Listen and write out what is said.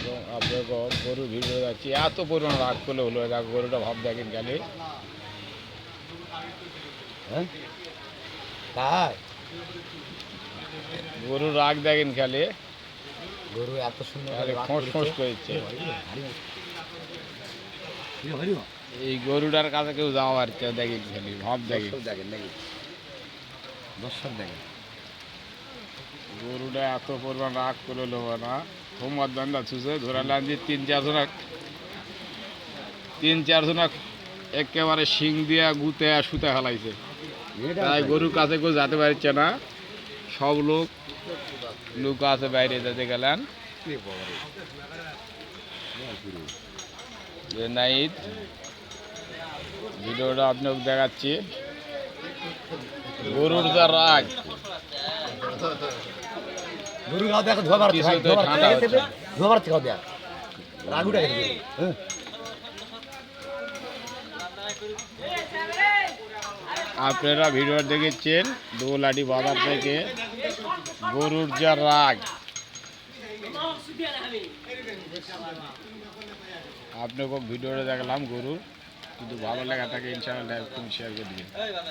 এবং আপনার গরুর ভিড় যাচ্ছি এত পরিমাণ রাগ করলে হলো দেখো গরুটা ভাব দেখেন গেলে হ্যাঁ তাই গরুর রাগ দেখেন খেলে গরু এত সুন্দর ফোঁস ফোঁস করেছে এই গরুটার কাছে কেউ যাওয়া পারছে দেখেন খালি ভাব দেখেন দেখেন নাকি দর্শক দেখেন গরুটা এত পরিমাণ রাগ করে লোবা না হোমওয়ার দান্দা ছুঁচে ধরালাম যে তিন চারজনা একেবারে শিং দিয়া গুতে সুতে হালাইছে তাই গরুর কাছে কেউ যেতে পারছে না সব লোক আছে বাইরে যেতে গেলেন নাইট ভিডিওটা আপনাকে দেখাচ্ছি গরুর যা রাগ গরু গাও দেখো ধোয়া মারছে কিছুতে ঠান্ডা হচ্ছে না। ধোয়া মারছে গাও দেখ রাগুটা গেছে হ্যাঁ আপনারা ভিডিও দেখেছেন দোলাটি বাজার থেকে গরুর যা রাগ আপনাকে ভিডিওটা দেখলাম গরুর যদি ভালো লাগা থাকে ইনশাআল্লাহ লাইক কমেন্ট শেয়ার করে দিবেন।